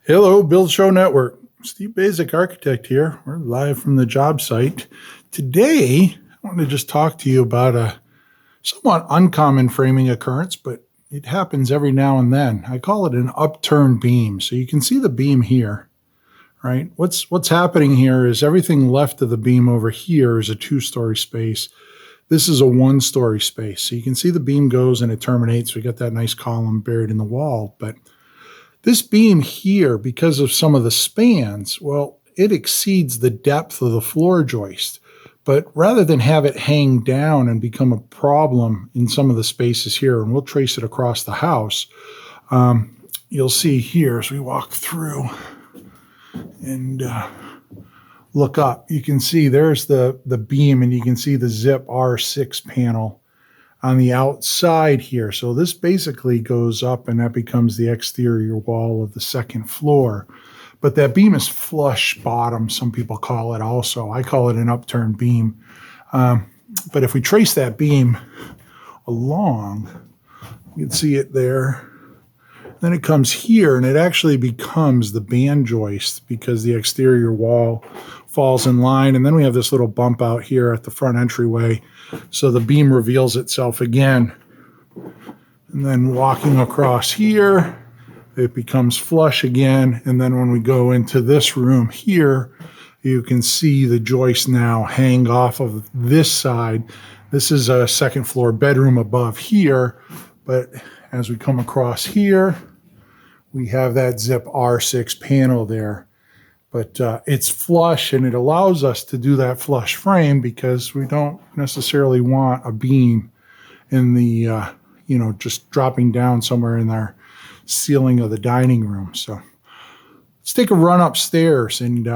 Hello, Build Show Network. Steve Basic Architect here. We're live from the job site. Today, I want to just talk to you about a somewhat uncommon framing occurrence, but it happens every now and then. I call it an upturn beam. So you can see the beam here, right? What's happening here is everything left of the beam over here is a two-story space. This is a one-story space. So you can see the beam goes and it terminates. We got that nice column buried in the wall, but this beam here, because of some of the spans, well, it exceeds the depth of the floor joist. But rather than have it hang down and become a problem in some of the spaces here, and we'll trace it across the house, you'll see here as we walk through and look up, you can see there's the beam, and you can see the zip R6 panel on the outside here. So this basically goes up and that becomes the exterior wall of the second floor. But that beam is flush bottom, some people call it also. I call it an upturned beam. But if we trace that beam along, you can see it there. Then it comes here and it actually becomes the band joist because the exterior wall falls in line. And then we have this little bump out here at the front entryway. So the beam reveals itself again. And then walking across here, it becomes flush again. And then when we go into this room here, you can see the joist now hang off of this side. This is a second floor bedroom above here. But as we come across here, we have that zip R6 panel there. But it's flush, and it allows us to do that flush frame because we don't necessarily want a beam in the, just dropping down somewhere in our ceiling of the dining room. So let's take a run upstairs, and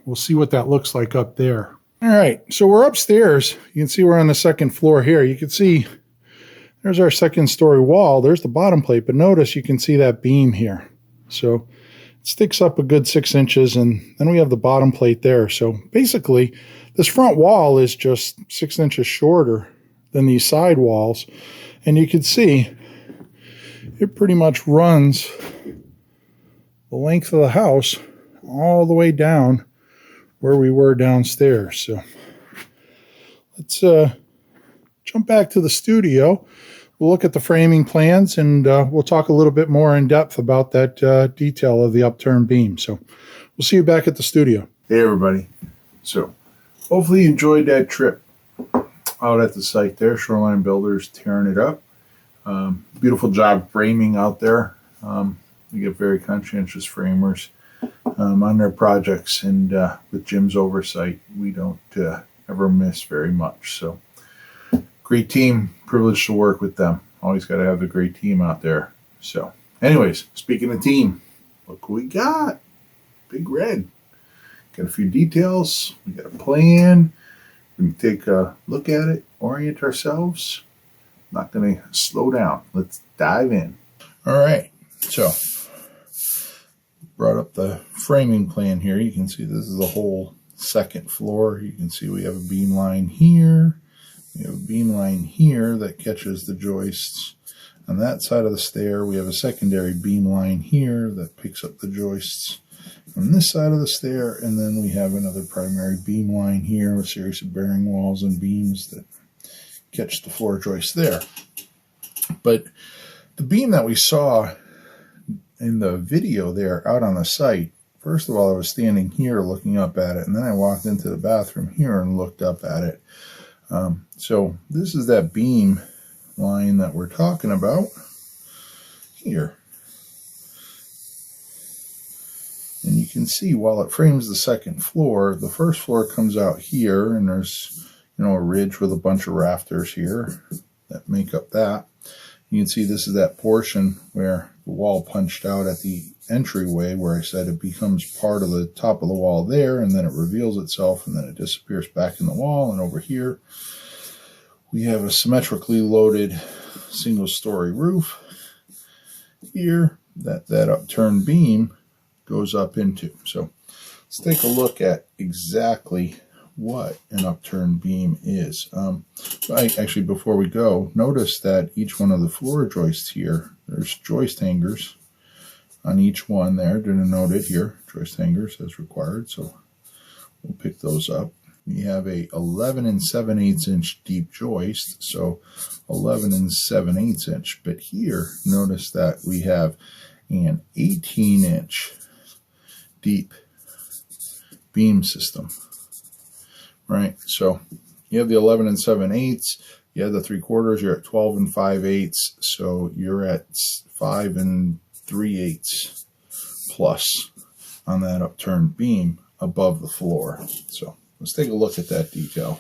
we'll see what that looks like up there. All right, so we're upstairs. You can see we're on the second floor here. You can see there's our second story wall. There's the bottom plate, but notice you can see that beam here. So it sticks up a good 6 inches, and then we have the bottom plate there. So basically, this front wall is just 6 inches shorter than these side walls. And you can see it pretty much runs the length of the house all the way down where we were downstairs. So let's jump back to the studio. We'll look at the framing plans, and we'll talk a little bit more in depth about that detail of the upturn beam. So we'll see you back at the studio. Hey, everybody. So hopefully you enjoyed that trip out at the site there. Shoreline Builders tearing it up. Beautiful job framing out there. We get very conscientious framers on their projects, and with Jim's oversight, we don't ever miss very much. So great team, privileged to work with them. Always got to have a great team out there. So anyways, speaking of team, look who we got. Big Red. Got a few details. We got a plan. We can take a look at it, orient ourselves. Not going to slow down. Let's dive in. All right. So brought up the framing plan here. You can see this is the whole second floor. You can see we have a beam line here. We have a beam line here that catches the joists. On that side of the stair, we have a secondary beam line here that picks up the joists on this side of the stair, and then we have another primary beam line here, a series of bearing walls and beams that catch the floor joist there. But the beam that we saw in the video there out on the site, first of all, I was standing here looking up at it, and then I walked into the bathroom here and looked up at it. So this is that beam line that we're talking about here. And you can see while it frames the second floor, the first floor comes out here, and there's, a ridge with a bunch of rafters here that make up that. You can see this is that portion where the wall punched out at the entryway, where I said it becomes part of the top of the wall there, and then it reveals itself, and then it disappears back in the wall. And over here we have a symmetrically loaded single-story roof here that upturned beam goes up into. So let's take a look at exactly what an upturned beam is. Actually, before we go, notice that each one of the floor joists here, there's joist hangers on each one there, denoted here, joist hangers as required, so we'll pick those up. We have a 11 7/8 inch deep joist, so 11 7/8 inch, but here notice that we have an 18-inch deep beam system, right? So you have the 11 7/8, you have the 3/4, you're at 12 5/8, so you're at 5 3/8 plus on that upturned beam above the floor. So let's take a look at that detail.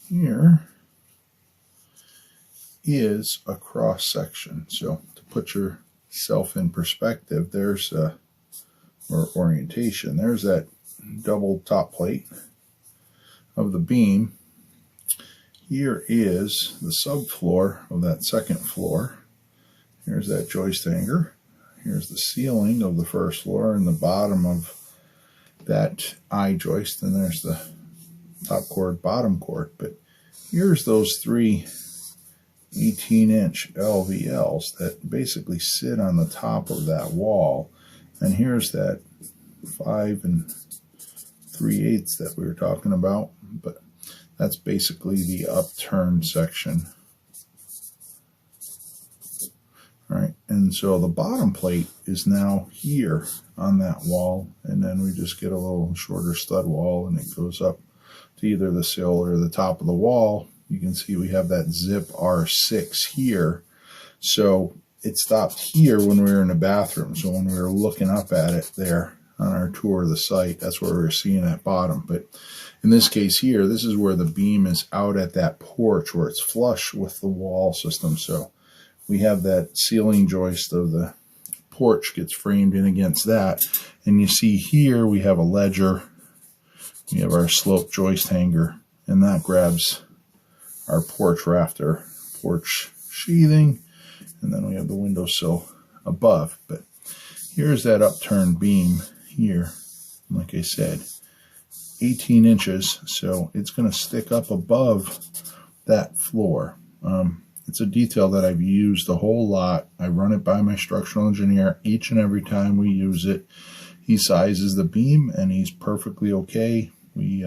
Here is a cross section. So to put yourself in perspective, there's or orientation. There's that double top plate of the beam. Here is the subfloor of that second floor. Here's that joist hanger. Here's the ceiling of the first floor and the bottom of that eye joist, and there's the top chord, bottom chord. But here's those three 18-inch LVLs that basically sit on the top of that wall, and here's that 5 3/8 that we were talking about, but that's basically the upturned section. Right, and so the bottom plate is now here on that wall, and then we just get a little shorter stud wall, and it goes up to either the sill or the top of the wall. You can see we have that zip R6 here, so it stopped here when we were in the bathroom. So when we were looking up at it there on our tour of the site, that's where we were seeing that bottom. But in this case here, this is where the beam is out at that porch where it's flush with the wall system. So we have that ceiling joist of the porch gets framed in against that. And you see here we have a ledger. We have our slope joist hanger, and that grabs our porch rafter, porch sheathing, and then we have the windowsill above. But here's that upturned beam here. Like I said, 18 inches, so it's going to stick up above that floor. It's a detail that I've used a whole lot. I run it by my structural engineer each and every time we use it. He sizes the beam, and he's perfectly okay. We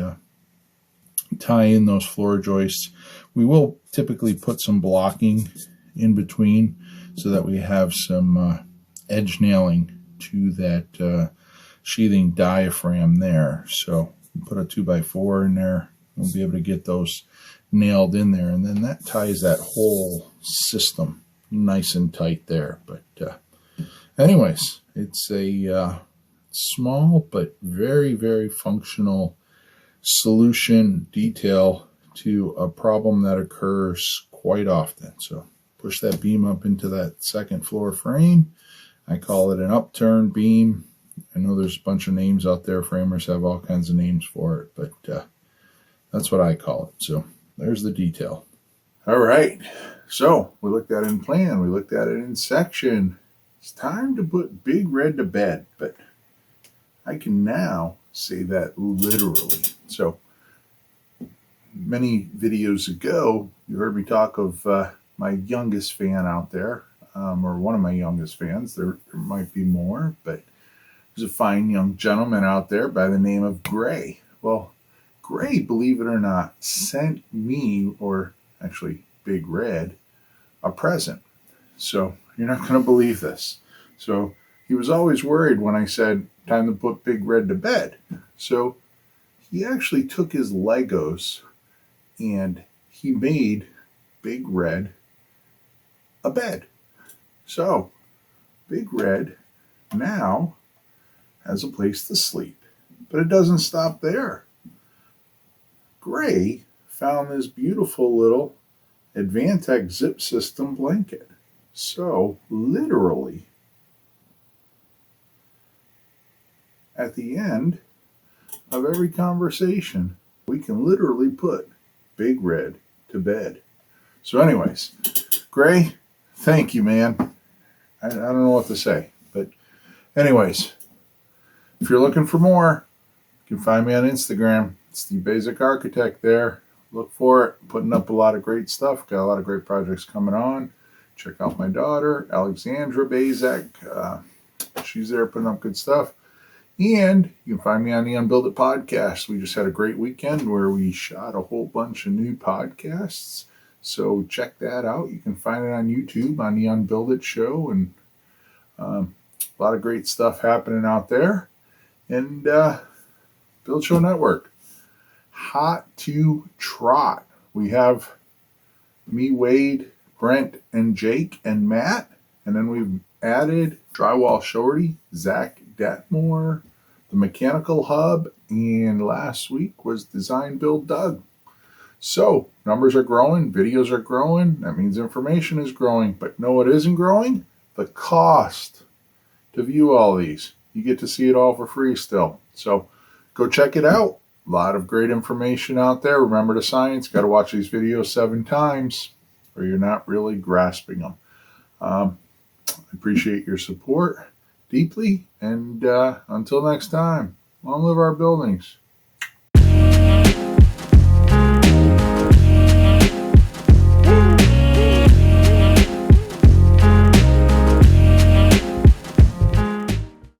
tie in those floor joists. We will typically put some blocking in between so that we have some edge nailing to that sheathing diaphragm there. So we put a 2x4 in there. We'll be able to get those nailed in there, and then that ties that whole system nice and tight there. But anyways, it's a small but very, very functional solution detail to a problem that occurs quite often. So push that beam up into that second floor frame. I call it an upturn beam. I know there's a bunch of names out there. Framers have all kinds of names for it, but that's what I call it. So there's the detail. All right, so we looked at it in plan, we looked at it in section. It's time to put Big Red to bed, but I can now say that literally. So many videos ago, you heard me talk of my youngest fan out there, or one of my youngest fans. There might be more, but there's a fine young gentleman out there by the name of Gray. Well, Gray, believe it or not, sent me, or actually Big Red, a present. So you're not going to believe this. So he was always worried when I said, time to put Big Red to bed. So he actually took his Legos and he made Big Red a bed. So Big Red now has a place to sleep. But it doesn't stop there. Gray found this beautiful little Advantech zip system blanket. So literally, at the end of every conversation, we can literally put Big Red to bed. So anyways, Gray, thank you, man. I don't know what to say, but anyways, if you're looking for more, you can find me on Instagram. It's the Basic Architect there. Look for it. Putting up a lot of great stuff. Got a lot of great projects coming on. Check out my daughter, Alexandra Bazek. She's there putting up good stuff. And you can find me on the Unbuild It podcast. We just had a great weekend where we shot a whole bunch of new podcasts. So check that out. You can find it on YouTube on the Unbuild It show. And a lot of great stuff happening out there. And Build Show Network. Hot to Trot. We have me, Wade, Brent, and Jake, and Matt. And then we've added Drywall Shorty, Zach Detmore, the Mechanical Hub, and last week was Design Build Doug. So numbers are growing, videos are growing. That means information is growing. But know what isn't growing? The cost to view all these. You get to see it all for free still. So go check it out. A lot of great information out there. Remember the science. Got to watch these videos 7 times or you're not really grasping them. I appreciate your support deeply. And until next time, long live our buildings.